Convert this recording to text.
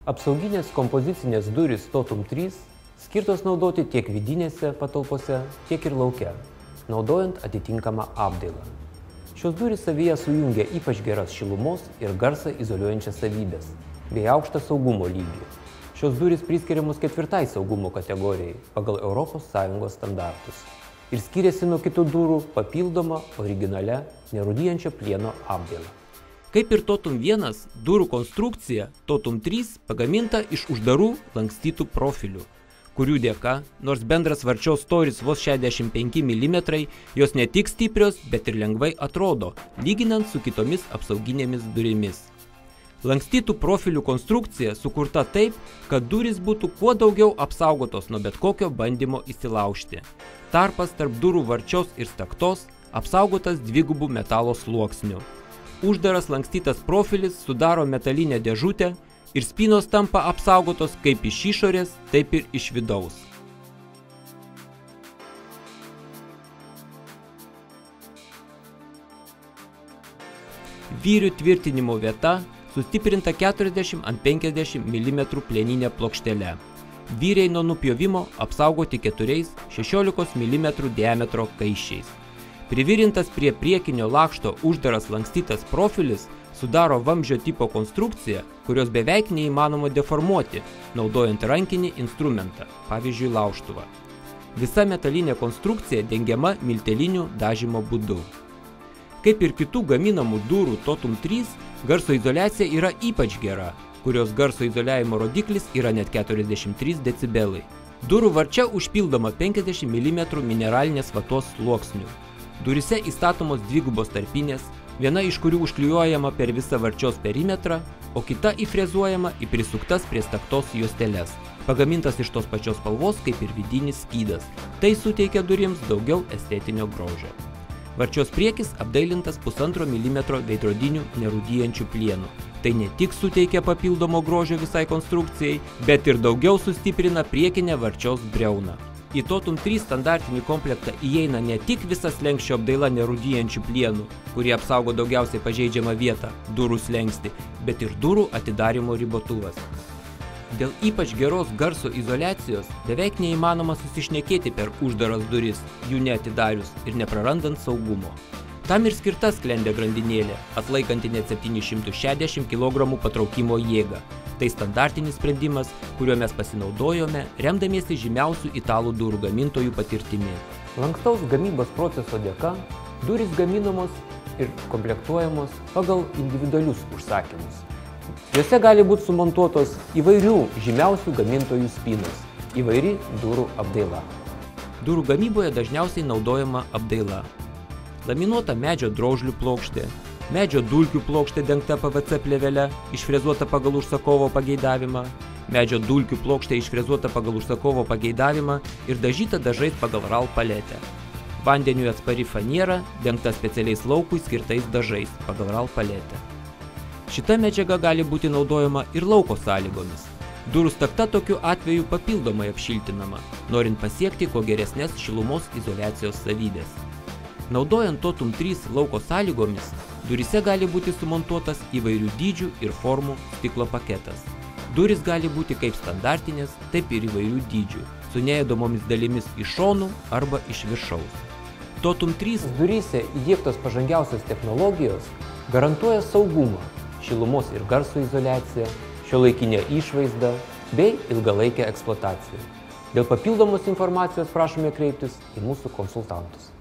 Apsauginės kompozicinės durys Totum 3 skirtos naudoti tiek vidinėse patalpose, tiek ir lauke, naudojant atitinkamą apdailą. Šios durys savyje sujungia ypač geras šilumos ir garsą izoliuojančias savybės, bei aukštą saugumo lygį. Šios durys priskiriamos 4 saugumo kategorijai pagal ES standartus ir skiriasi nuo kitų durų papildoma originalia nerūdijančio plieno apdaila. Kaip ir Totum 1, durų konstrukcija Totum 3 pagaminta iš uždarų lankstytų profilių, kurių dėka, nors bendras varčios storis vos 65 mm, jos ne tik stiprios, bet ir lengvai atrodo, lyginant su kitomis apsauginėmis durimis. Lankstytų profilių konstrukcija sukurta taip, kad durys būtų kuo daugiau apsaugotos nuo bet kokio bandymo įsilaužti. Tarpas tarp durų varčios ir staktos apsaugotas dvigubų metalo sluoksniu. Uždaras lankstytas profilis sudaro metalinę dėžutę ir spynos tampa apsaugotos kaip iš išorės, taip ir iš vidaus. Vyrių tvirtinimo vieta sustiprinta 40 ant 50 mm plieninė plokštele. Vyriai nuo nupjovimo apsaugoti 4 16 mm diametro kaiščiais. Privirintas prie priekinio lakšto uždaras lankstytas profilis sudaro vamzdžio tipo konstrukciją, kurios beveik neįmanoma deformuoti, naudojant rankinį instrumentą, pavyzdžiui laužtuvą. Visa metalinė konstrukcija dengiama milteliniu dažymo būdu. Kaip ir kitų gaminamų durų Totum 3, garso izoliacija yra ypač gera, kurios garso izoliavimo rodiklis yra net 43 decibelai. Durų varčia užpildoma 50 mm mineralinės vatos sluoksnių. Durise įstatomos dvigubos tarpinės, viena iš kurių užklijuojama per visą varčios perimetrą, o kita įfrezuojama į prisuktas prie staktos juosteles, pagamintas iš tos pačios spalvos kaip ir vidinis skydas. Tai suteikia durims daugiau estetinio grožio. Varčios priekis apdailintas 1,5 mm veidrodiniu nerūdijančiu plienu. Tai ne tik suteikia papildomo grožio visai konstrukcijai, bet ir daugiau sustiprina priekinę varčios briauną. Į Totum 3 standartinį komplektą įeina ne tik visa slenksčio apdaila nerūdijančių plienų, kurie apsaugo daugiausiai pažeidžiamą vietą, durų slenkstį, bet ir durų atidarimo ribotuvas. Dėl ypač geros garso izoliacijos beveik neįmanoma susišnekėti per uždaras duris, jų neatidarius ir neprarandant saugumo. Tam ir skirta sklendė grandinėlė, atlaikanti net 760 kg patraukimo jėgą. Tai standartinis sprendimas, kuriuo mes pasinaudojome, remdamiesi žymiausių italų durų gamintojų patirtimi. Lankstaus gamybos proceso dėka durys gaminamos ir komplektuojamos pagal individualius užsakymus. Juose gali būti sumontuotos įvairių žymiausių gamintojų spynos, įvairi durų apdaila. Durų gamyboje dažniausiai naudojama apdaila. Laminuota medžio drožlių plokštė, medžio dulkių plokštė dengta PVC plėvele, išfrezuota pagal užsakovo pageidavimą, medžio dulkių plokštė išfrezuota pagal užsakovo pageidavimą ir dažyta dažais pagal RAL paletę. Vandeniui atspari faniera, dengta specialiais laukui skirtais dažais pagal RAL paletę. Šita medžiaga gali būti naudojama ir lauko sąlygomis. Durų stakta tokiu atveju papildomai apšiltinama, norint pasiekti kuo geresnės šilumos izoliacijos savybės. Naudojant Totum 3 lauko sąlygomis, durise gali būti sumontuotas įvairių dydžių ir formų stiklo paketas. Durys gali būti kaip standartinės, taip ir įvairių dydžių, su neėdomomis dalimis iš šonų arba iš viršaus. Totum 3 duryse įdiegtos pažangiausios technologijos garantuoja saugumą, šilumos ir garso izoliaciją, šiuolaikinę išvaizdą bei ilgalaikę eksploataciją. Dėl papildomos informacijos prašome kreiptis į mūsų konsultantus.